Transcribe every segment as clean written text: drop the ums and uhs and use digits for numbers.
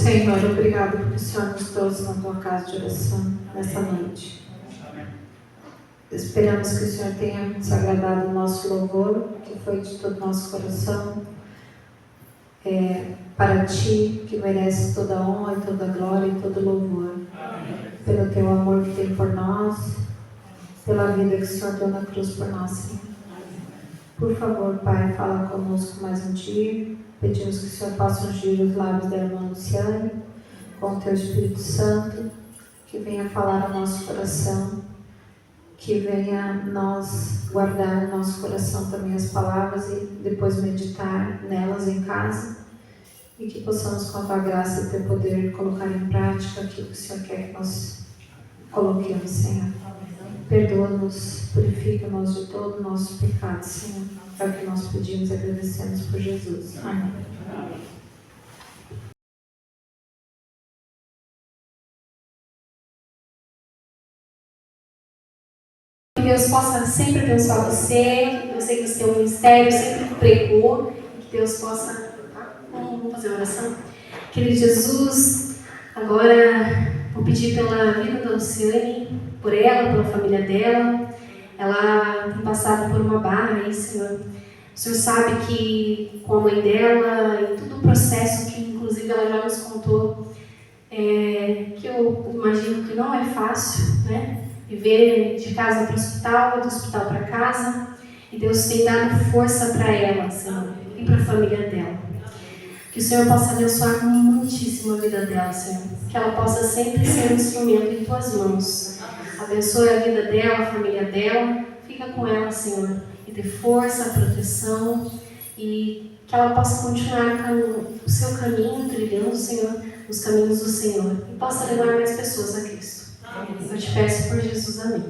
Senhor, obrigado porque o Senhor nos trouxe na tua casa de oração nessa noite. Esperamos que o Senhor tenha se agradado do nosso louvor, que foi de todo o nosso coração, para Ti, que merece toda a honra, toda a glória e todo o louvor. Pelo Teu amor que tem por nós, pela vida que o Senhor deu na cruz por nós, Senhor. Por favor, Pai, fala conosco mais um dia. Pedimos que o Senhor possa ungir os lábios da irmã Luciane com o Teu Espírito Santo, que venha falar ao nosso coração, que venha nós guardar no nosso coração também as palavras e depois meditar nelas em casa, e que possamos, com a Tua graça e Teu poder, colocar em prática aquilo que o Senhor quer que nós coloquemos, Senhor. Perdoa-nos, purifica-nos de todo o nosso pecado, Senhor. É o que nós pedimos e agradecemos por Jesus. Amém. Que Deus possa sempre abençoar você. Eu sei que você tem um ministério, sempre pregou. Que Deus possa... Vamos fazer uma oração? Querido Jesus, agora vou pedir pela vida da Luciane, por ela, pela família dela. Ela tem passado por uma barra aí, Senhor. O Senhor sabe que com a mãe dela e todo o processo que inclusive ela já nos contou, que eu imagino que não é fácil, né? Viver de casa para o hospital, do hospital para casa. E Deus tem dado força para ela, Senhor, e para a família dela. Que o Senhor possa abençoar muitíssimo a vida dela, Senhor. Que ela possa sempre ser um instrumento em Tuas mãos. Abençoe a vida dela, a família dela. Fica com ela, Senhor. E dê força, proteção. E que ela possa continuar o seu caminho, trilhando, Senhor, os caminhos do Senhor. E possa levar mais pessoas a Cristo. Eu te peço por Jesus. Amém.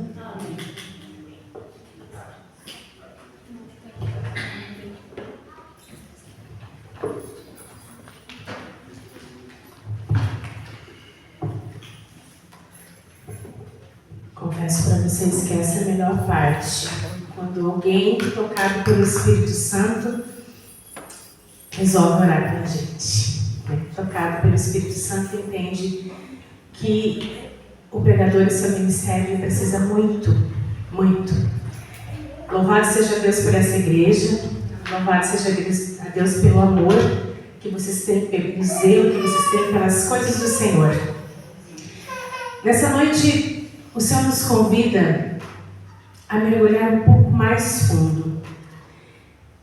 Confesso para vocês que essa é a melhor parte. Quando alguém tocado pelo Espírito Santo resolve orar pela gente. Tocado pelo Espírito Santo entende que o pregador e seu ministério precisa muito, muito. Louvado seja Deus por essa igreja. Louvado seja a Deus pelo amor que vocês têm, pelo zelo que vocês têm pelas coisas do Senhor. Nessa noite, o Senhor nos convida a mergulhar um pouco mais fundo.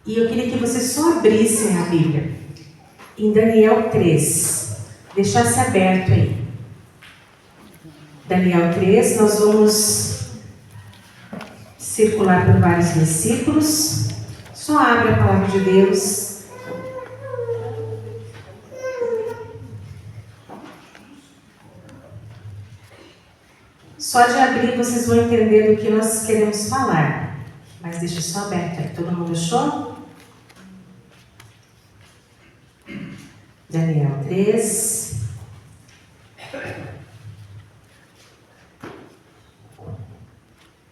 E eu queria que vocês só abrissem a Bíblia em Daniel 3. Deixasse aberto aí. Daniel 3, nós vamos circular por vários versículos. Só abre a palavra de Deus. Só de abrir vocês vão entender do que nós queremos falar. Mas deixa só aberto aí. Todo mundo achou? Daniel 3.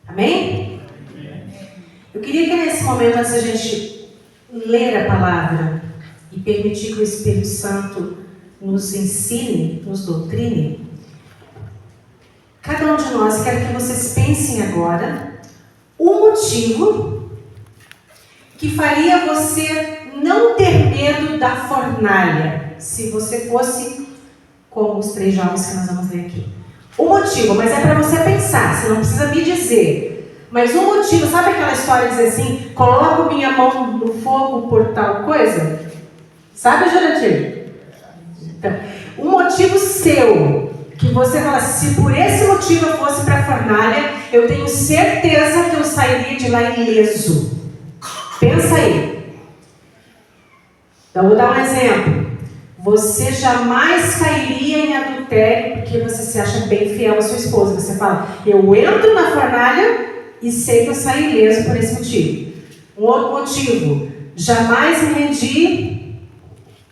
Amém? Eu queria que nesse momento, antes da gente ler a palavra e permitir que o Espírito Santo nos ensine, nos doutrine, cada um de nós, quero que vocês pensem agora o motivo que faria você não ter medo da fornalha, se você fosse como os 3 jovens que nós vamos ler aqui. O motivo, mas é para você pensar, você não precisa me dizer. Mas o motivo, sabe aquela história de dizer assim, coloco minha mão no fogo por tal coisa? Sabe, Jurandir? Então, o motivo seu, que você fala, se por esse motivo eu fosse para a fornalha, eu tenho certeza que eu sairia de lá ileso. Pensa aí. Então, vou dar um exemplo. Você jamais cairia em adultério porque você se acha bem fiel à sua esposa. Você fala, eu entro na fornalha e sei que eu saio ileso por esse motivo. Um outro motivo, jamais me rendi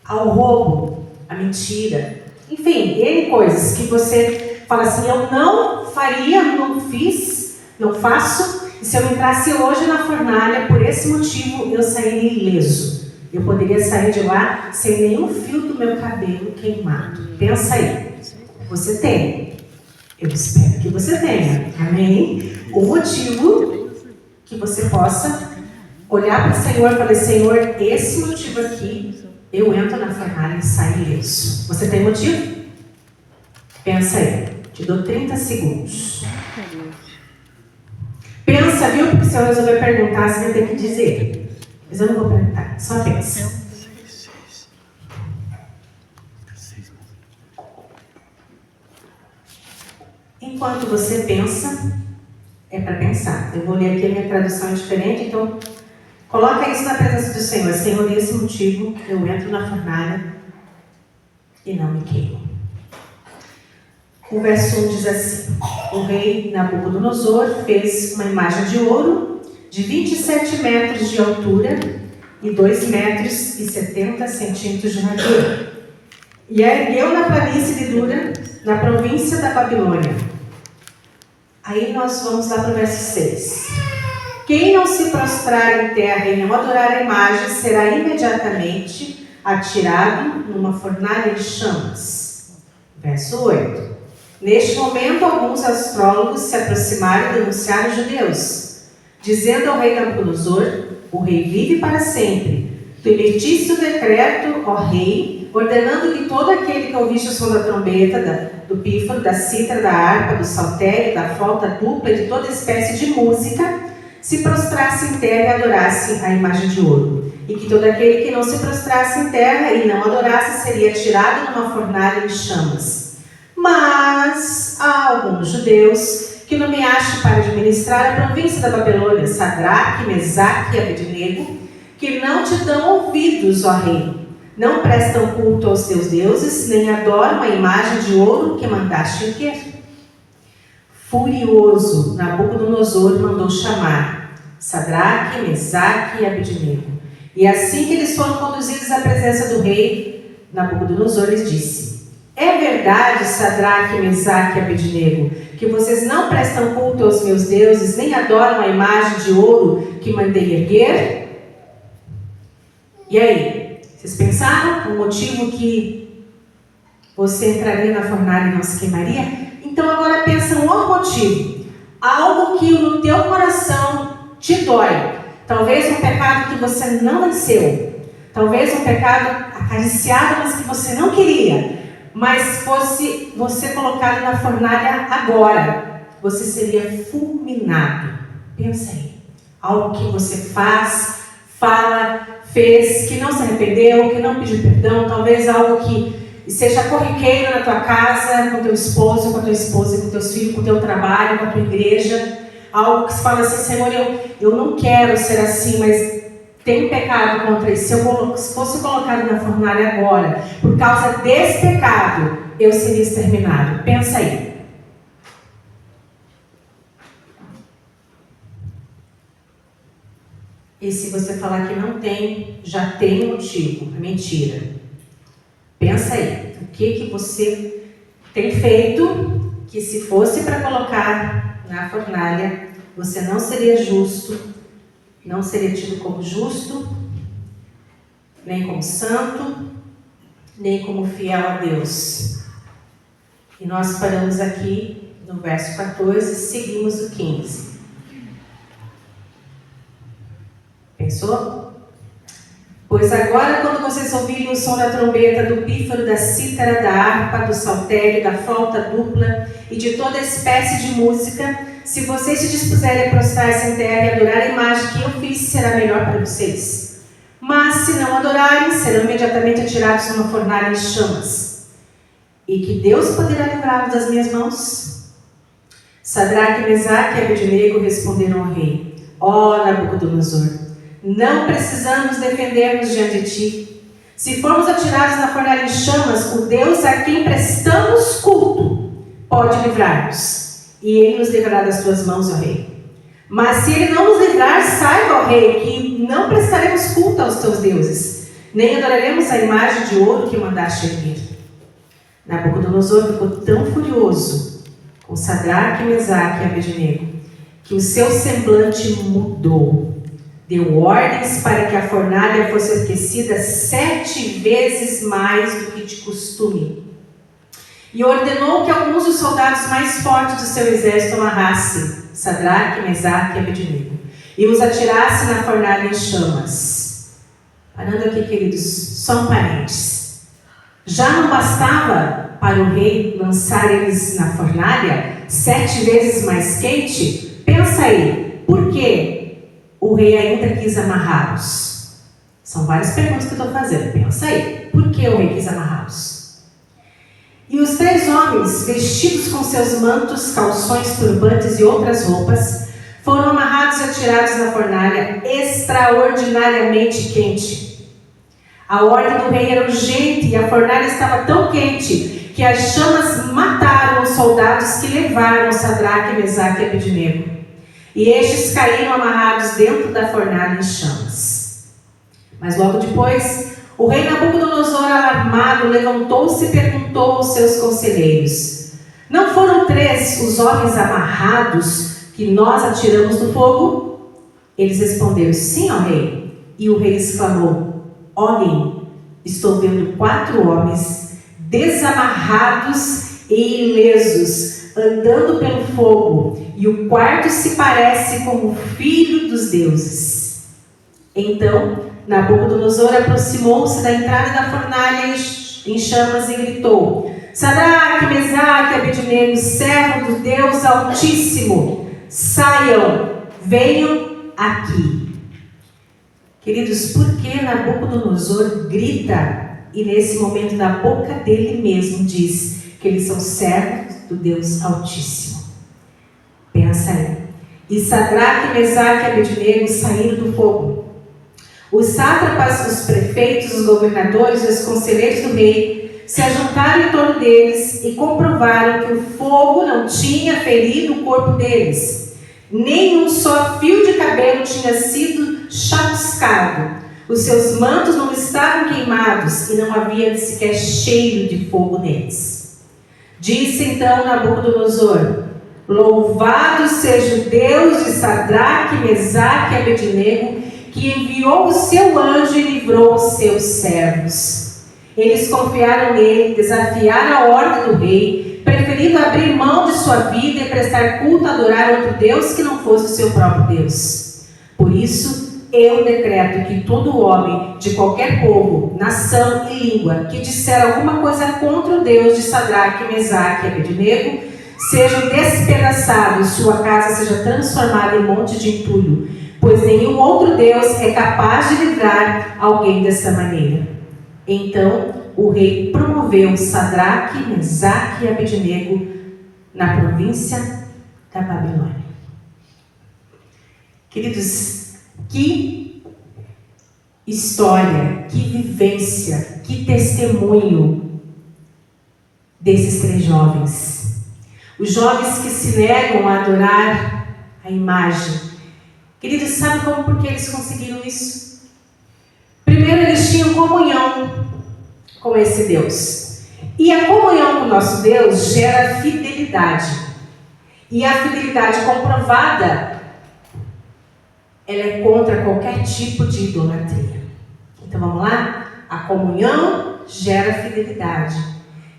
ao roubo, à mentira. Enfim, N coisas que você fala assim, eu não faria, não fiz, não faço. E se eu entrasse hoje na fornalha, por esse motivo, eu sairia ileso. Eu poderia sair de lá sem nenhum fio do meu cabelo queimado. Pensa aí. Você tem. Eu espero que você tenha. Amém? O motivo que você possa olhar para o Senhor e falar: Senhor, esse motivo aqui, eu entro na fornalha e saio ileso. Você tem motivo? Pensa aí. Te dou 30 segundos. Pensa, viu? Porque se eu resolver perguntar, você vai ter que dizer. Mas eu não vou perguntar. Só pensa. Enquanto você pensa, é para pensar. Eu vou ler aqui, a minha tradução é diferente, então coloca isso na presença do Senhor. Senhor, esse motivo, eu entro na fornalha e não me queimo. O verso 1 diz assim: o rei Nabucodonosor fez uma imagem de ouro de 27 metros de altura e 2 metros e 70 centímetros de largura, e a ergueu na planície de Dura, na província da Babilônia. Aí nós vamos lá para o verso 6. Quem não se prostrar em terra e não adorar a imagem será imediatamente atirado numa fornalha de chamas. Verso 8. Neste momento, alguns astrólogos se aproximaram e denunciaram os judeus, dizendo ao rei Nabucodonosor: o rei vive para sempre. Tu emitiste o decreto, ó rei, ordenando que todo aquele que ouvisse o som da trombeta, do pífaro, da cítara, da harpa, do saltério, da flauta dupla e de toda espécie de música, se prostrasse em terra e adorasse a imagem de ouro. E que todo aquele que não se prostrasse em terra e não adorasse seria tirado numa fornalha de chamas. Mas há alguns judeus que nomeaste para administrar a província da Babilônia, Sadraque, Mesaque e Abednego, que não te dão ouvidos, ó rei. Não prestam culto aos teus deuses, nem adoram a imagem de ouro que mandaste erguer. Furioso, Nabucodonosor mandou chamar Sadraque, Mesaque e Abednego. E assim que eles foram conduzidos à presença do rei, Nabucodonosor lhes disse: é verdade, Sadraque, Mesaque e Abednego, que vocês não prestam culto aos meus deuses, nem adoram a imagem de ouro que mandei erguer? E aí? Vocês pensaram o motivo que você entraria na fornalha e não se queimaria? Então agora pensa um outro motivo. Algo que no teu coração te dói. Talvez um pecado que você não venceu. Talvez um pecado acariciado, mas que você não queria. Mas fosse você colocado na fornalha agora, você seria fulminado. Pensa aí. Algo que você faz, fala, fez, que não se arrependeu, que não pediu perdão, talvez algo que seja corriqueiro na tua casa, com teu esposo, com a tua esposa, com teus filhos, com o teu trabalho, com a tua igreja, algo que se fala assim: Senhor, eu não quero ser assim, mas tem um pecado contra isso. Se fosse colocado na fornalha agora, por causa desse pecado, eu seria exterminado. Pensa aí. E se você falar que não tem, já tem um motivo, é mentira. Pensa aí, o que você tem feito que se fosse para colocar na fornalha, você não seria justo, não seria tido como justo, nem como santo, nem como fiel a Deus. E nós paramos aqui no verso 14 e seguimos o 15. Pensou? Pois agora, quando vocês ouvirem o som da trombeta, do pífaro, da cítara, da harpa, do saltério, da flauta dupla e de toda espécie de música, se vocês se dispuserem a prostrar-se em terra e adorar a imagem que eu fiz, será melhor para vocês. Mas se não adorarem, serão imediatamente atirados numa fornalha em chamas. E que Deus poderá livrá-los das minhas mãos? Sadraque, Mesaque e Abednego responderam ao rei: ó Nabucodonosor, não precisamos defender-nos diante de ti. Se formos atirados na fornalha em chamas, o Deus a quem prestamos culto pode livrar-nos, e ele nos livrará das tuas mãos, ó rei. Mas se ele não nos livrar, saiba, ó rei, que não prestaremos culto aos teus deuses, nem adoraremos a imagem de ouro que mandaste erguer. Nabucodonosor ficou tão furioso com Sadraque, Mesaque e Abednego que o seu semblante mudou. Deu ordens para que a fornalha fosse aquecida 7 vezes mais do que de costume. E ordenou que alguns dos soldados mais fortes do seu exército amarrassem Sadraque, Mesaque e Abednego e os atirasse na fornalha em chamas. Parando aqui, queridos, só um parênteses. Já não bastava para o rei lançar eles na fornalha 7 vezes mais quente? Pensa aí, por que o rei ainda quis amarrá-los? São várias perguntas que eu estou fazendo. Pensa aí, por que o rei quis amarrá-los? E os 3 homens, vestidos com seus mantos, calções, turbantes e outras roupas, foram amarrados e atirados na fornalha extraordinariamente quente. A ordem do rei era urgente e a fornalha estava tão quente que as chamas mataram os soldados que levaram Sadraque, Mesaque e Abednego. E estes caíram amarrados dentro da fornalha em chamas. Mas logo depois, o rei Nabucodonosor, alarmado, levantou-se e perguntou aos seus conselheiros: não foram 3 os homens amarrados que nós atiramos no fogo? Eles responderam: sim, ó rei. E o rei exclamou: olhem, estou vendo 4 homens desamarrados e ilesos, andando pelo fogo, e o quarto se parece com o filho dos deuses. Então Nabucodonosor aproximou-se da entrada da fornalha em chamas e gritou: Sadraque, Mesaque e Abednego, servo do Deus Altíssimo, saiam, venham aqui. Queridos, por que Nabucodonosor grita e nesse momento da boca dele mesmo diz que eles são servos do Deus Altíssimo? Pensa aí. E Sadraque, Mesaque e Abednego saíram do fogo. Os sátrapas, os prefeitos, os governadores e os conselheiros do rei se ajuntaram em torno deles e comprovaram que o fogo não tinha ferido o corpo deles. Nem um só fio de cabelo tinha sido chamuscado. Os seus mantos não estavam queimados e não havia sequer cheiro de fogo neles. Disse então Nabucodonosor: louvado seja o Deus de Sadraque, Mesaque e Abednego, que enviou o seu anjo e livrou os seus servos. Eles confiaram nele, desafiaram a ordem do rei, preferindo abrir mão de sua vida e prestar culto a adorar outro Deus que não fosse o seu próprio Deus. Por isso, eu decreto que todo homem de qualquer povo, nação e língua que disser alguma coisa contra o Deus de Sadraque, Mesaque e Abednego, seja despedaçado e sua casa seja transformada em monte de entulho, pois nenhum outro Deus é capaz de livrar alguém dessa maneira. Então o rei promoveu Sadraque, Mesaque e Abednego na província da Babilônia. Queridos, que história, que vivência, que testemunho desses 3 jovens. Os jovens que se negam a adorar a imagem. Queridos, sabe por que eles conseguiram isso? Primeiro, eles tinham comunhão com esse Deus. E a comunhão com o nosso Deus gera fidelidade. E a fidelidade comprovada, ela é contra qualquer tipo de idolatria. Então vamos lá? A comunhão gera fidelidade.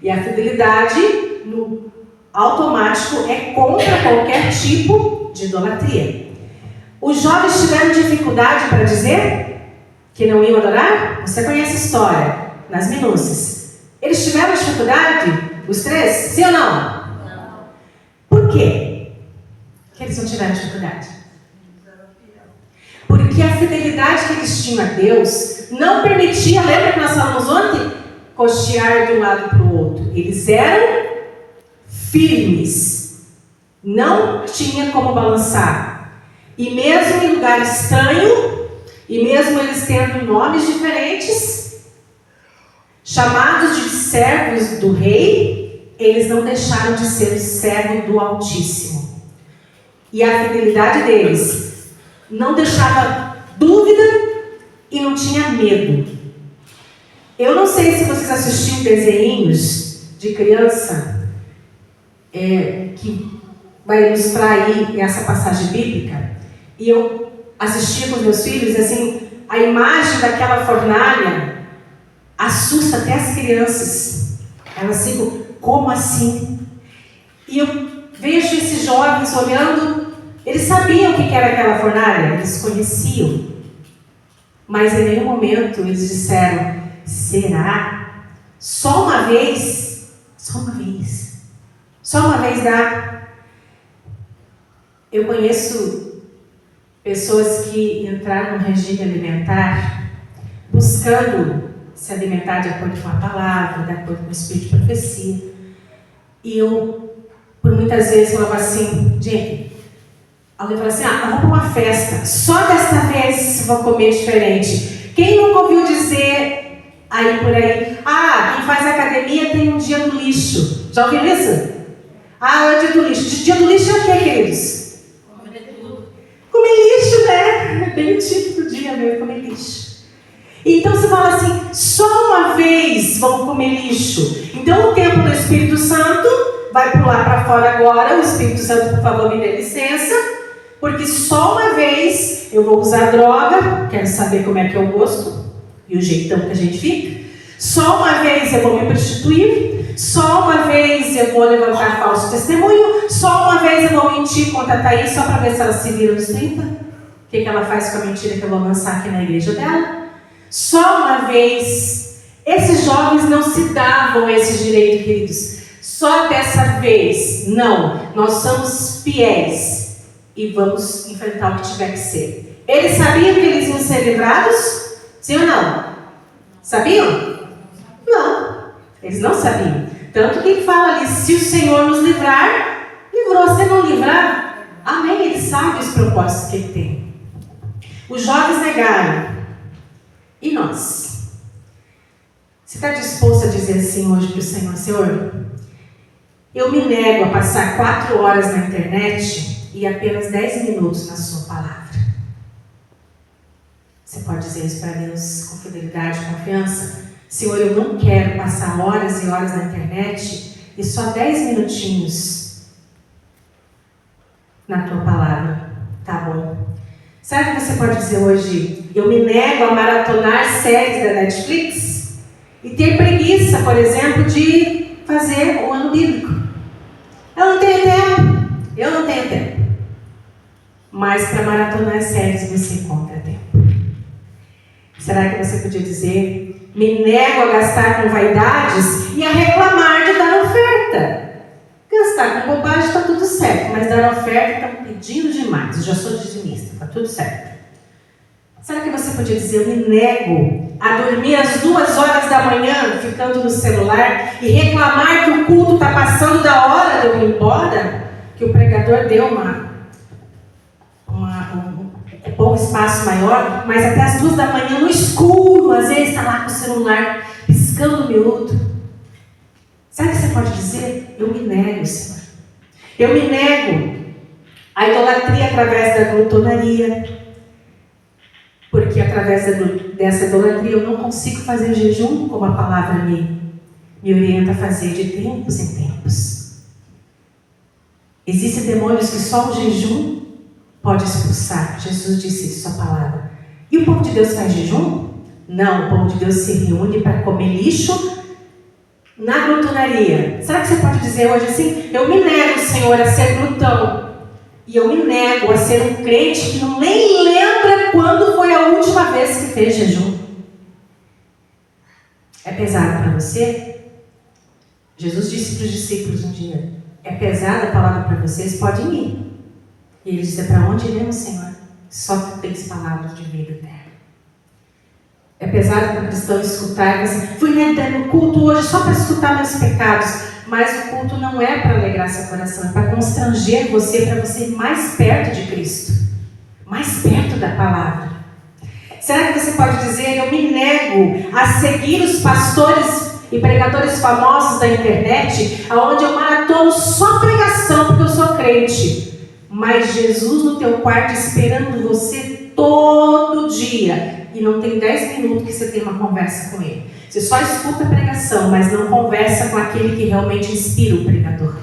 E a fidelidade, no automático, é contra qualquer tipo de idolatria. Os jovens tiveram dificuldade para dizer que não iam adorar? Você conhece a história, nas minúcias. Eles tiveram dificuldade, os 3? Sim ou não? Não. Por quê que eles não tiveram dificuldade? Porque a fidelidade que eles tinham a Deus não permitia, lembra que nós falamos ontem? Cochear de um lado para o outro. Eles eram firmes. Não tinha como balançar. E mesmo em lugar estranho, e mesmo eles tendo nomes diferentes, chamados de servos do rei, eles não deixaram de ser o servo do Altíssimo. E a fidelidade deles não deixava dúvida e não tinha medo. Eu não sei se vocês assistiram desenhinhos de criança que vai ilustrar aí essa passagem bíblica. E eu assistia com os meus filhos, assim, a imagem daquela fornalha assusta até as crianças. Elas ficam, como assim? E eu vejo esses jovens olhando, eles sabiam o que era aquela fornalha, eles conheciam. Mas em nenhum momento eles disseram, será? Só uma vez? Só uma vez. Só uma vez dá. Eu conheço pessoas que entraram no regime alimentar buscando se alimentar de acordo com a palavra, de acordo com o espírito de profecia. E eu, por muitas vezes, falava assim, gente, alguém fala assim, vamos para uma festa, só desta vez vou comer diferente. Quem nunca ouviu dizer aí por aí, quem faz academia tem um dia do lixo. Já ouviu isso? É o dia do lixo. Dia do lixo é o que, queridos? Comer lixo, né? É bem o típico dia mesmo, comer lixo. Então você fala assim, só uma vez vamos comer lixo. Então o tempo do Espírito Santo vai pular para fora agora. O Espírito Santo, por favor, me dê licença. Porque só uma vez eu vou usar droga. Quero saber como é que é o gosto e o jeitão que a gente fica. Só uma vez eu vou me prostituir. Só uma vez eu vou levantar falso testemunho. Só uma vez eu vou mentir contra a Thaís só para ver se ela se vira nos 30. O que ela faz com a mentira que eu vou lançar aqui na igreja dela? Só uma vez. Esses jovens não se davam esse direito, queridos. Só dessa vez. Não. Nós somos fiéis e vamos enfrentar o que tiver que ser. Eles sabiam que eles iam ser livrados? Sim ou não? Sabiam? Não. Eles não sabiam. Tanto que ele fala ali, se o Senhor nos livrar, livrou. Se não livrar, amém. Ele sabe os propósitos que ele tem. Os jovens negaram. E nós? Você está disposto a dizer assim hoje para o Senhor, Senhor, eu me nego a passar 4 horas na internet e apenas 10 minutos na sua palavra. Você pode dizer isso para Deus com fidelidade e confiança? Senhor, eu não quero passar horas e horas na internet e só 10 minutinhos na tua palavra. Tá bom. Sabe o que você pode dizer hoje? Eu me nego a maratonar séries da Netflix e ter preguiça, por exemplo, de fazer o ano bíblico. Eu não tenho tempo. Mas para maratonar séries você encontra tempo. Será que você podia dizer, me nego a gastar com vaidades e a reclamar de dar oferta? Gastar com bobagem está tudo certo, mas dar oferta estão pedindo demais. Eu já sou dizimista, está tudo certo. Será que você podia dizer, eu me nego a dormir às 2 horas da manhã, ficando no celular, e reclamar que o culto está passando da hora de eu ir embora? Que o pregador deu um bom espaço maior, mas até às 2 da manhã, no escuro, às vezes está lá com o celular, piscando miúdo. Sabe o que você pode dizer? Eu me nego, Senhor. Eu me nego a idolatria através da glutonaria. Porque através dessa idolatria eu não consigo fazer jejum como a palavra me orienta a fazer de tempos em tempos. Existem demônios que só o jejum pode expulsar. Jesus disse isso, a palavra. E o povo de Deus faz jejum? Não, o povo de Deus se reúne para comer lixo na glutonaria. Será que você pode dizer hoje assim? Eu me nego, Senhor, a ser glutão. E eu me nego a ser um crente que nem lembra quando foi a última vez que fez jejum. É pesado para você? Jesus disse para os discípulos um dia, é pesada a palavra para vocês? Podem ir. E ele disse, para onde iremos, Senhor? Só tu tens palavras de vida eterna. É pesado para o cristão escutar, assim, fui no culto hoje só para escutar meus pecados. Mas o culto não é para alegrar seu coração, é para constranger você, para você ir mais perto de Cristo, mais perto da palavra. Será que você pode dizer, eu me nego a seguir os pastores e pregadores famosos da internet, onde eu maratono só pregação porque eu sou crente, mas Jesus no teu quarto esperando você todo dia, e não tem 10 minutos que você tem uma conversa com ele. Você só escuta a pregação, mas não conversa com aquele que realmente inspira o pregador.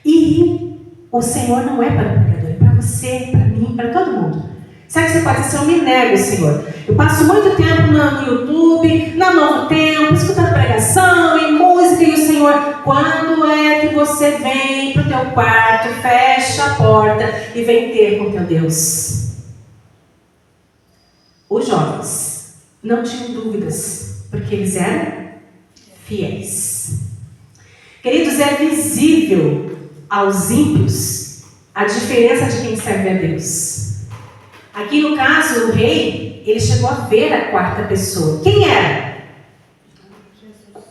E o Senhor não é para o pregador, é para você, para mim, para todo mundo. Sabe que você pode dizer, eu me nego, Senhor. Eu passo muito tempo no YouTube, na Novo Tempo, escutando pregação e música, e o Senhor, quando é que você vem para o teu quarto, fecha a porta e vem ter com teu Deus? Os jovens não tinham dúvidas, porque eles eram fiéis. Queridos, é visível aos ímpios a diferença de quem serve a Deus. Aqui no caso, o rei, ele chegou a ver a quarta pessoa. Quem era?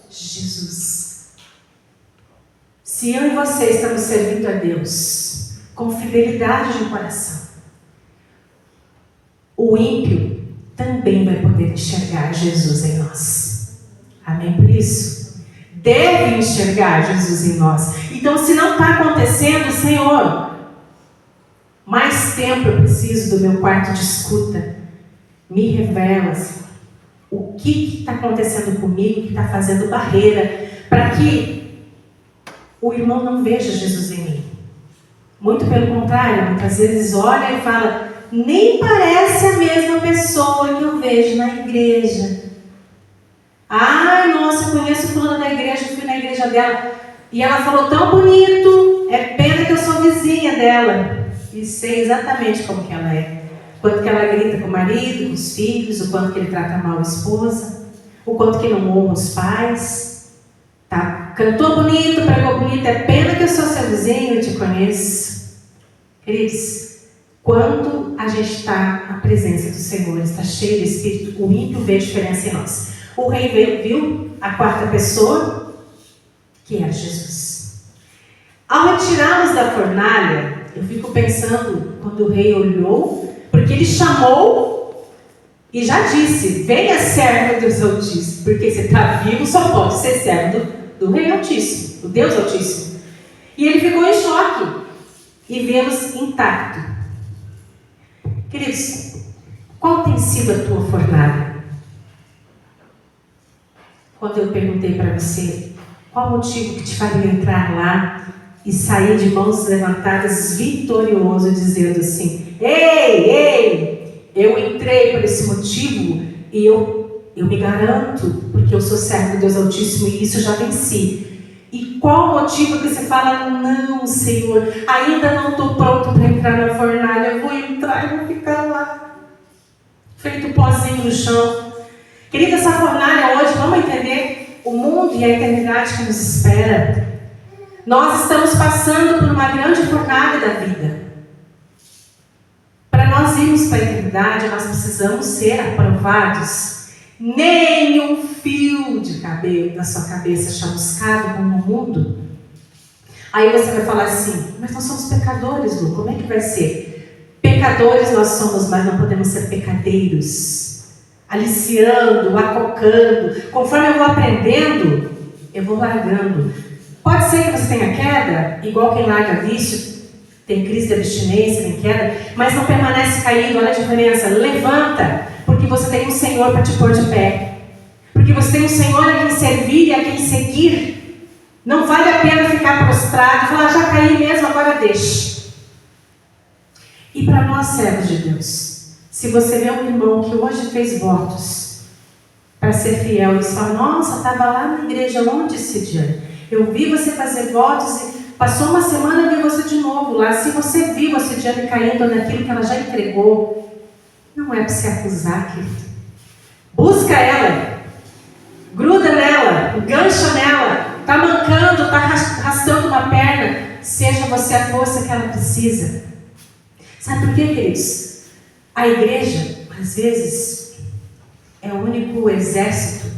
Jesus. Se eu e você estamos servindo a Deus com fidelidade de coração, o ímpio também vai poder enxergar Jesus em nós. Amém por isso? Deve enxergar Jesus em nós. Então, se não está acontecendo, Senhor, mais tempo eu preciso do meu quarto de escuta. Me revela, Senhor, o que está acontecendo comigo, que está fazendo barreira, para que o irmão não veja Jesus em mim. Muito pelo contrário, muitas vezes olha e fala, nem parece a mesma pessoa que eu vejo na igreja. Ai, nossa, eu conheço fulana da igreja, fui na igreja dela, e ela falou tão bonito, é pena que eu sou vizinha dela. E sei exatamente como que ela é. Quanto que ela grita com o marido, com os filhos, o quanto que ele trata mal a esposa, o quanto que não honra os pais. Tá? Cantou bonito, pregou bonito, é pena que eu sou seu vizinho e te conheço. Queridos, quando a gente está na presença do Senhor, está cheio do Espírito, o ímpio vê a diferença em nós. O rei viu a quarta pessoa, que era Jesus. Ao retirá-los da fornalha, eu fico pensando, quando o rei olhou, porque ele chamou e já disse, venha servo do Deus Altíssimo, porque você está vivo, só pode ser servo do Rei Altíssimo, do Deus Altíssimo. E ele ficou em choque e vê-los intacto. Queridos, qual tem sido a tua fornalha? Quando eu perguntei para você, qual o motivo que te faria entrar lá e sair de mãos levantadas vitorioso, dizendo assim, ei, eu entrei por esse motivo e eu me garanto, porque eu sou servo do Deus Altíssimo e isso eu já venci. E qual o motivo que você fala, não, Senhor, ainda não estou pronto para entrar na fornalha, eu vou entrar e vou ficar lá, feito pozinho no chão. Querida, essa fornalha hoje, vamos entender o mundo e a eternidade que nos espera. Nós estamos passando por uma grande fornalha da vida. Para nós irmos para a eternidade, nós precisamos ser aprovados. Nem um fio de cabelo da sua cabeça chamuscado como o mundo. Aí você vai falar assim, mas nós somos pecadores, Lu, como é que vai ser? Pecadores nós somos, mas não podemos ser pecadeiros. Aliciando, acocando. Conforme eu vou aprendendo, eu vou largando. Pode ser que você tenha queda, igual quem larga vício, tem crise de abstinência, tem queda, mas não permanece caído. Olha a diferença. Levanta, porque você tem um Senhor para te pôr de pé. Porque você tem um Senhor a quem servir e a quem seguir. Não vale a pena ficar prostrado e falar, já caí mesmo, agora deixe. E para nós, servos de Deus, se você vê um irmão que hoje fez votos para ser fiel e fala, nossa, estava lá na igreja, onde esse dia? Eu vi você fazer votos e passou uma semana e vi você de novo lá. Se você viu a Cidiane caindo naquilo que ela já entregou, não é para se acusar, querido. Busca ela, gruda nela, engancha nela, está mancando, está arrastando uma perna, seja você a força que ela precisa. Sabe por quê, queridos? A igreja, às vezes, é o único exército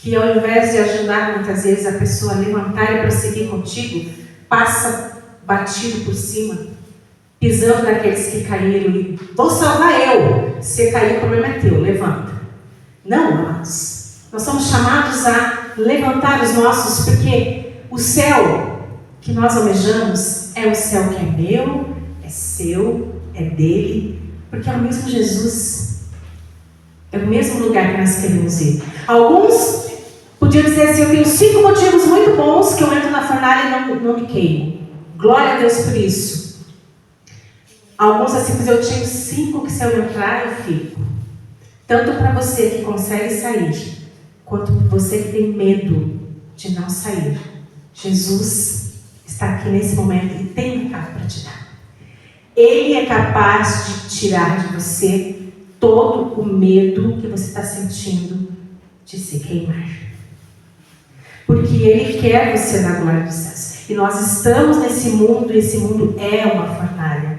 que ao invés de ajudar muitas vezes a pessoa a levantar e prosseguir contigo, passa batido por cima, pisando naqueles que caíram e vou salvar eu. Se cair, o problema é teu, levanta. Não, amados. Nós somos chamados a levantar os nossos, porque o céu que nós almejamos é o céu que é meu, é seu, é dele, porque é o mesmo Jesus. É o mesmo lugar que nós queremos ir. Alguns podiam dizer assim, eu tenho 5 motivos muito bons que eu entro na fornalha e não me queimo. Glória a Deus por isso. Alguns assim, mas eu tinha 5 que se eu entrar eu fico. Tanto para você que consegue sair, quanto para você que tem medo de não sair. Jesus está aqui nesse momento e tem um recado para te dar. Ele é capaz de tirar de você todo o medo que você está sentindo de se queimar. Porque Ele quer você na glória dos céus. E nós estamos nesse mundo, e esse mundo é uma fornalha.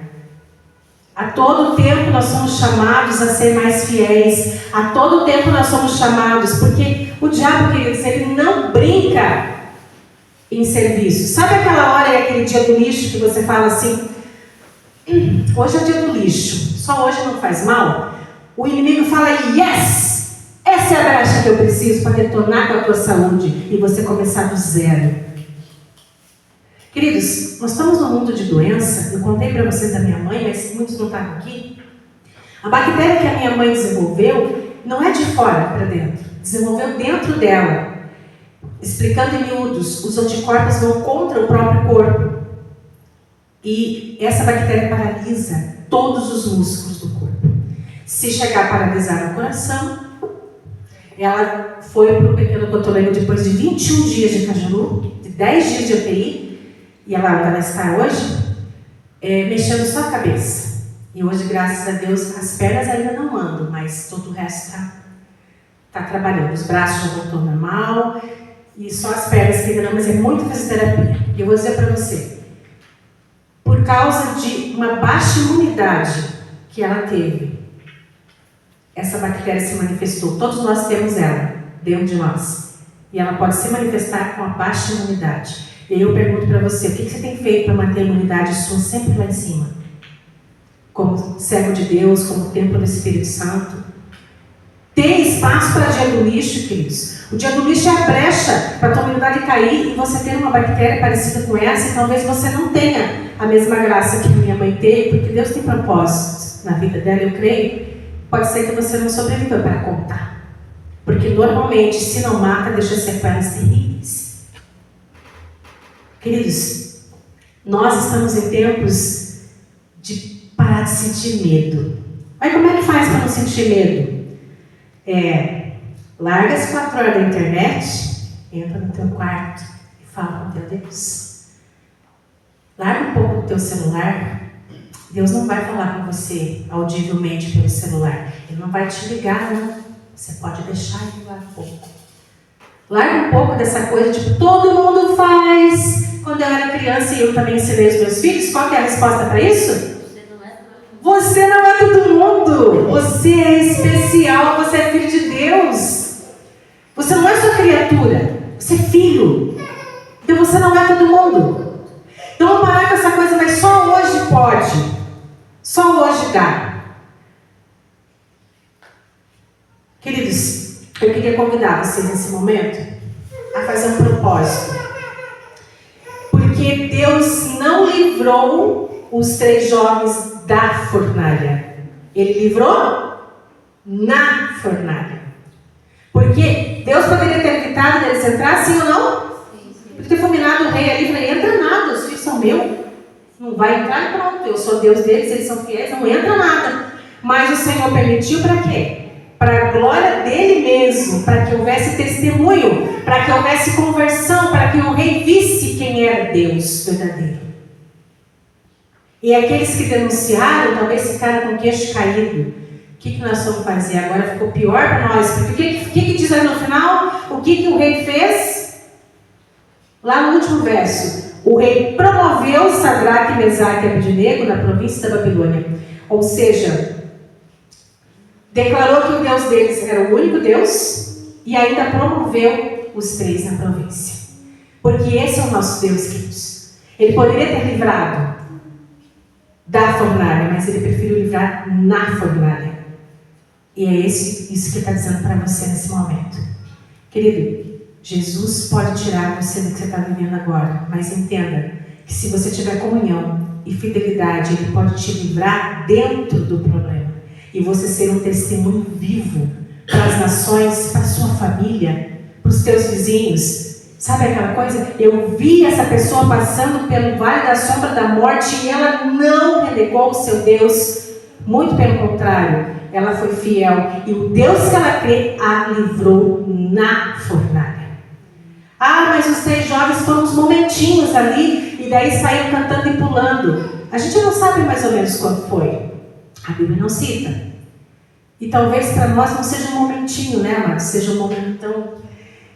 A todo tempo nós somos chamados a ser mais fiéis. A todo tempo nós somos chamados, porque o diabo, queridos, ele não brinca em serviço. Sabe aquela hora e aquele dia do lixo que você fala assim, hoje é o dia do lixo, só hoje não faz mal? O inimigo fala, yes! Essa é a brecha que eu preciso para retornar com a tua saúde e você começar do zero. Queridos, nós estamos num mundo de doença. Eu contei para vocês da minha mãe, mas muitos não estavam aqui. A bactéria que a minha mãe desenvolveu não é de fora para dentro, desenvolveu dentro dela. Explicando em miúdos, os anticorpos vão contra o próprio corpo. E essa bactéria paralisa todos os músculos do corpo. Se chegar a paralisar o coração, ela foi para o pequeno cotoleiro depois de 21 dias de Cajuru, de 10 dias de UTI, e ela está hoje mexendo só a cabeça. E hoje, graças a Deus, as pernas ainda não andam, mas todo o resto está trabalhando. Os braços já voltou ao normal, e só as pernas que ainda não, mas é muita fisioterapia. E eu vou dizer para você, por causa de uma baixa imunidade que ela teve, essa bactéria se manifestou. Todos nós temos ela dentro de nós. E ela pode se manifestar com a baixa imunidade. E aí eu pergunto para você, o que você tem feito para manter a imunidade sua sempre lá em cima? Como servo de Deus, como templo do Espírito Santo. Tem espaço para dia do lixo, queridos. O dia do lixo é a brecha para a tua imunidade cair e você ter uma bactéria parecida com essa, e talvez você não tenha a mesma graça que minha mãe teve, porque Deus tem propósitos na vida dela, eu creio. Pode ser que você não sobreviva para contar. Porque normalmente, se não mata, deixa sequelas terríveis. Queridos, nós estamos em tempos de parar de sentir medo. Aí como é que faz para não sentir medo? Larga as 4 horas da internet, entra no teu quarto e fala com teu Deus. Larga um pouco do teu celular. Deus não vai falar com você audivelmente pelo celular. Ele não vai te ligar, não. Você pode deixar ele lá um pouco. Larga um pouco dessa coisa, tipo, todo mundo faz. Quando eu era criança e eu também ensinei os meus filhos, qual que é a resposta para isso? Você não é todo mundo. Você é especial, você é filho de Deus. Você não é só criatura, você é filho. Então você não é todo mundo. Então vamos parar com essa coisa, mas só hoje pode. Só hoje dá. Queridos, eu queria convidar vocês nesse momento a fazer um propósito. Porque Deus não livrou os 3 jovens da fornalha. Ele livrou na fornalha. Porque Deus poderia ter evitado deles entrar, sim ou não? Por ter fulminado o rei ali, falei, entra nada, os filhos são meus. Não vai entrar e pronto, eu sou Deus deles, eles são fiéis, não entra nada. Mas o Senhor permitiu para quê? Para a glória dele mesmo, para que houvesse testemunho, para que houvesse conversão, para que o rei visse quem era Deus verdadeiro. E aqueles que denunciaram, talvez ficaram com o queixo caído. O que nós vamos fazer? Agora ficou pior para nós, porque o que diz aí no final? O que o rei fez? Lá no último verso. O rei promoveu Sadraque, Mesaque e Abednego na província da Babilônia. Ou seja, declarou que o Deus deles era o único Deus e ainda promoveu os 3 na província. Porque esse é o nosso Deus, queridos. Ele poderia ter livrado da fornalha, mas ele preferiu livrar na fornalha. E é isso que está dizendo para você nesse momento. Querido, Jesus pode tirar você do que você está vivendo agora, mas entenda que se você tiver comunhão e fidelidade, Ele pode te livrar dentro do problema e você ser um testemunho vivo para as nações, para a sua família, para os teus vizinhos. Sabe aquela coisa? Eu vi essa pessoa passando pelo vale da sombra da morte e ela não renegou o seu Deus. Muito pelo contrário, ela foi fiel. E o Deus que ela crê a livrou na fornalha. Ah, mas os 3 jovens foram uns momentinhos ali e daí saíram cantando e pulando. A gente não sabe mais ou menos quanto foi. A Bíblia não cita. E talvez para nós não seja um momentinho, né, amados? Seja um momentão.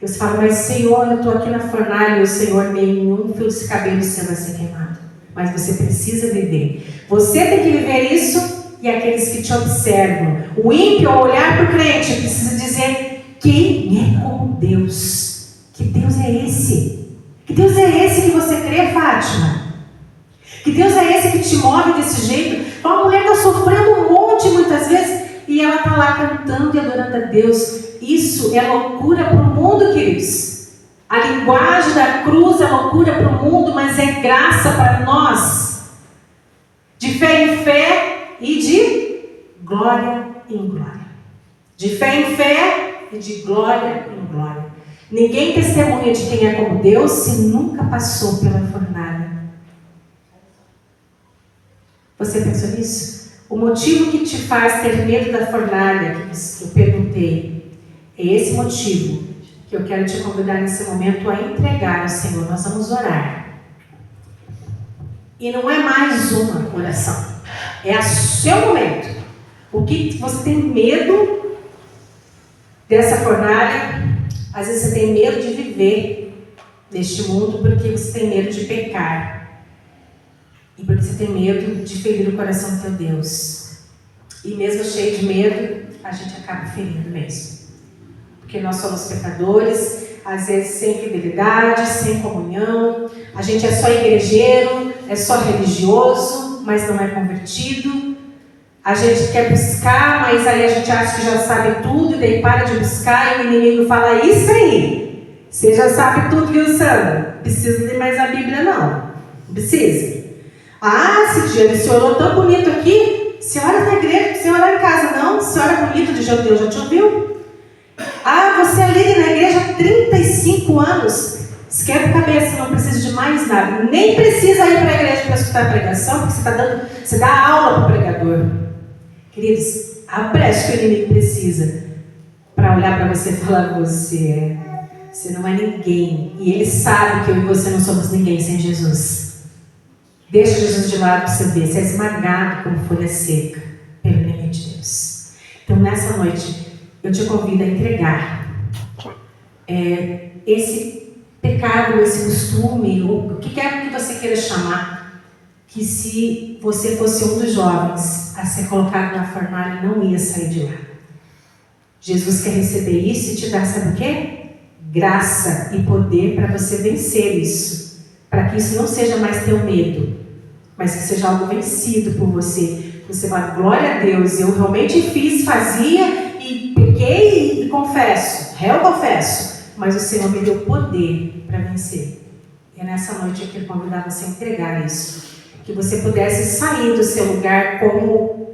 Você fala, mas Senhor, eu estou aqui na fornalha e o Senhor, nenhum fio de cabelo seu vai ser queimado. Mas você precisa viver. Você tem que viver isso e aqueles que te observam. O ímpio, ao olhar para o crente, precisa dizer, quem é como Deus? Que Deus é esse? Que Deus é esse que você crê, Fátima? Que Deus é esse que te move desse jeito? Uma mulher está sofrendo um monte muitas vezes e ela está lá cantando e adorando a Deus. Isso é loucura para o mundo, queridos. A linguagem da cruz é loucura para o mundo, mas é graça para nós. De fé em fé e de glória em glória. De fé em fé e de glória em glória. Ninguém testemunha de quem é como Deus se nunca passou pela fornalha. Você pensou nisso? O motivo que te faz ter medo da fornalha, que eu perguntei, é esse motivo que eu quero te convidar nesse momento a entregar ao Senhor. Nós vamos orar. E não é mais uma oração. É o seu momento. O que você tem medo dessa fornalha? Às vezes você tem medo de viver neste mundo porque você tem medo de pecar. E porque você tem medo de ferir o coração do teu Deus. E mesmo cheio de medo, a gente acaba ferindo mesmo. Porque nós somos pecadores, às vezes sem fidelidade, sem comunhão. A gente é só igrejeiro, é só religioso, mas não é convertido. A gente quer buscar, mas aí a gente acha que já sabe tudo, e daí para de buscar e o inimigo fala, isso aí, você já sabe tudo, viu, Sandra? Precisa ler mais a Bíblia, não. Não precisa. Ah, Cidiane, você orou tão bonito aqui, você ora na igreja, você ora em casa, não? Você ora bonito de Deus, já te ouviu? Ah, você é líder na igreja há 35 anos. Esquece a cabeça, não precisa de mais nada. Nem precisa ir para a igreja para escutar a pregação, porque você dá aula para o pregador. Queridos, a brecha que o inimigo precisa para olhar para você e falar, você não é ninguém. E ele sabe que eu e você não somos ninguém sem Jesus. Deixa Jesus de lado para você ver. Você é esmagado como folha seca pelo inimigo de Deus. Então, nessa noite, eu te convido a entregar esse pecado, esse costume, o que quer que você queira chamar, que se você fosse um dos jovens a ser colocado na fornalha, não ia sair de lá. Jesus quer receber isso e te dar, sabe o quê? Graça e poder para você vencer isso. Para que isso não seja mais teu medo, mas que seja algo vencido por você. Você fala, glória a Deus, eu realmente fazia e pequei e confesso, réu confesso, mas o Senhor me deu poder para vencer. E é nessa noite eu quero convidar você a entregar isso. Que você pudesse sair do seu lugar como,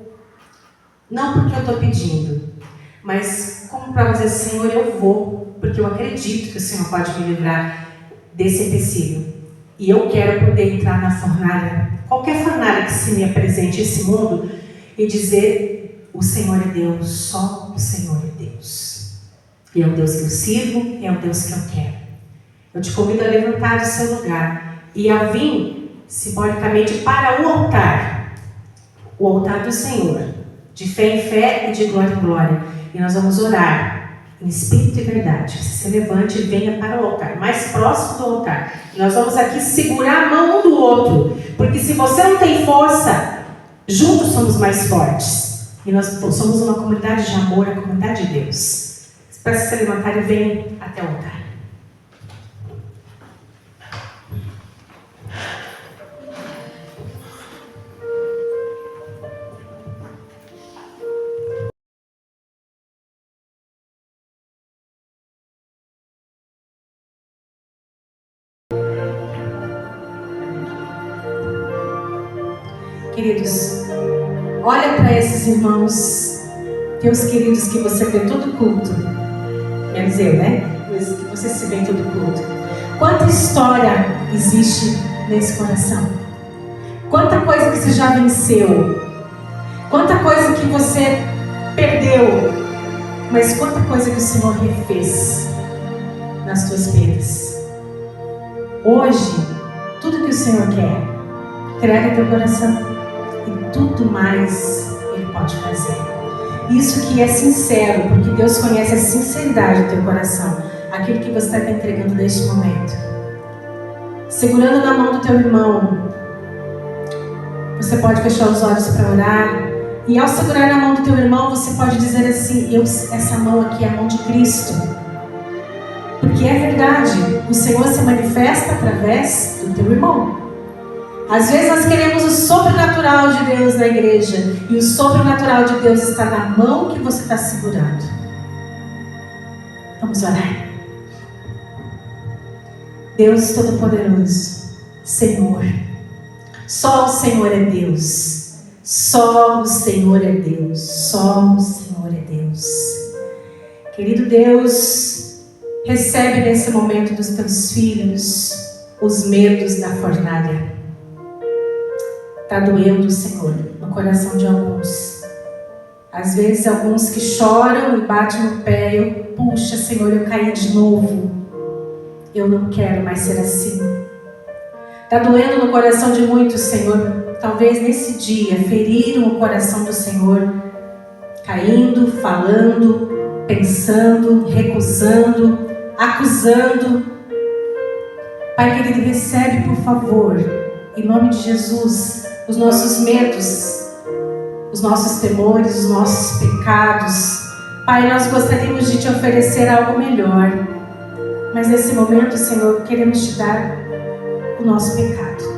não porque eu estou pedindo, mas como para dizer, Senhor, eu vou, porque eu acredito que o Senhor pode me livrar desse empecilho. E eu quero poder entrar na fornalha, qualquer fornalha que se me apresente esse mundo, e dizer, o Senhor é Deus, só o Senhor é Deus. E é o Deus que eu sirvo, é o Deus que eu quero. Eu te convido a levantar do seu lugar e a vir simbolicamente para o altar do Senhor, de fé em fé e de glória em glória. E nós vamos orar em espírito e verdade. Você se levante e venha para o altar, mais próximo do altar. E nós vamos aqui segurar a mão um do outro, porque se você não tem força, juntos somos mais fortes. E nós somos uma comunidade de amor, a comunidade de Deus. Peço que você levantar e venha até o altar. Queridos, olha para esses irmãos, teus queridos que você vê todo culto, quer dizer, né? Que você se vê em todo culto. Quanta história existe nesse coração? Quanta coisa que você já venceu? Quanta coisa que você perdeu? Mas quanta coisa que o Senhor refez nas tuas perdas? Hoje, tudo que o Senhor quer, entrega teu coração e tudo mais Ele pode fazer. Isso que é sincero, porque Deus conhece a sinceridade do teu coração, aquilo que você está entregando neste momento. Segurando na mão do teu irmão, você pode fechar os olhos para orar. E ao segurar na mão do teu irmão, você pode dizer assim: essa mão aqui é a mão de Cristo. Porque é verdade, o Senhor se manifesta através do teu irmão. Às vezes nós queremos o sobrenatural de Deus na igreja, e o sobrenatural de Deus está na mão que você está segurando. Vamos orar. Deus Todo-Poderoso, Senhor, só o Senhor é Deus, só o Senhor é Deus, só o Senhor é Deus. Querido Deus, recebe nesse momento dos teus filhos os medos da fornalha. Está doendo, Senhor, no coração de alguns. Às vezes alguns que choram e batem no pé: puxa, Senhor, eu caí de novo. Eu não quero mais ser assim. Está doendo no coração de muitos, Senhor. Talvez nesse dia feriram o coração do Senhor, caindo, falando, pensando, recusando, acusando. Pai querido, recebe, por favor, em nome de Jesus, os nossos medos, os nossos temores, os nossos pecados. Pai, nós gostaríamos de te oferecer algo melhor, mas nesse momento, Senhor, queremos te dar o nosso pecado.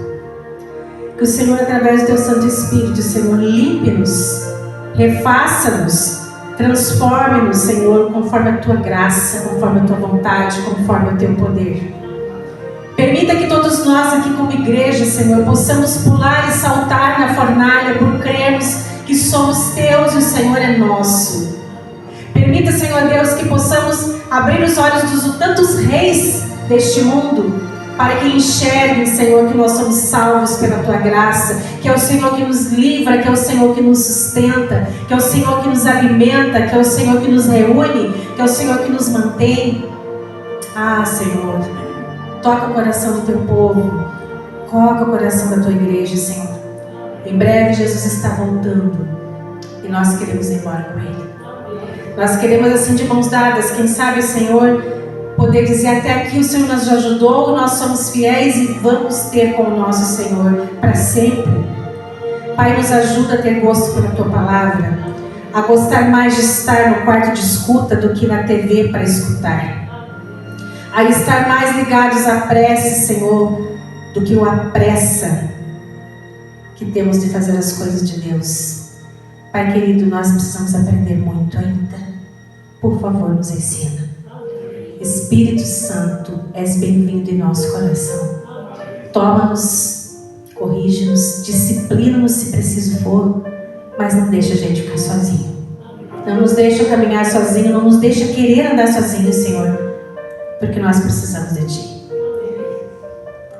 Que o Senhor, através do teu Santo Espírito, Senhor, limpe-nos, refaça-nos, transforme-nos, Senhor, conforme a tua graça, conforme a tua vontade, conforme o teu poder. Permita que todos nós aqui como igreja, Senhor, possamos pular e saltar na fornalha por crermos que somos teus e o Senhor é nosso. Permita, Senhor Deus, que possamos abrir os olhos dos tantos reis deste mundo, para que enxerguem, Senhor, que nós somos salvos pela tua graça, que é o Senhor que nos livra, que é o Senhor que nos sustenta, que é o Senhor que nos alimenta, que é o Senhor que nos reúne, que é o Senhor que nos mantém. Ah, Senhor, toca o coração do teu povo, toca o coração da tua igreja, Senhor. Em breve Jesus está voltando e nós queremos ir embora com Ele. Nós queremos, assim, de mãos dadas, quem sabe, Senhor, poder dizer: até aqui o Senhor nos ajudou, nós somos fiéis e vamos ter com o nosso Senhor para sempre. Pai, nos ajuda a ter gosto pela tua palavra, a gostar mais de estar no quarto de escuta do que na TV para escutar, a estar mais ligados à prece, Senhor, do que a pressa que temos de fazer as coisas de Deus. Pai querido, nós precisamos aprender muito ainda. Por favor, nos ensina. Espírito Santo, és bem-vindo em nosso coração. Toma-nos, corrige-nos, disciplina-nos se preciso for, mas não deixa a gente ficar sozinho. Não nos deixa caminhar sozinho, não nos deixa querer andar sozinho, Senhor, porque nós precisamos de Ti.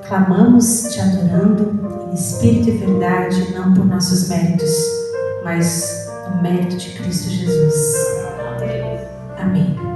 Clamamos Te adorando em espírito e verdade, não por nossos méritos, mas no mérito de Cristo Jesus. Amém.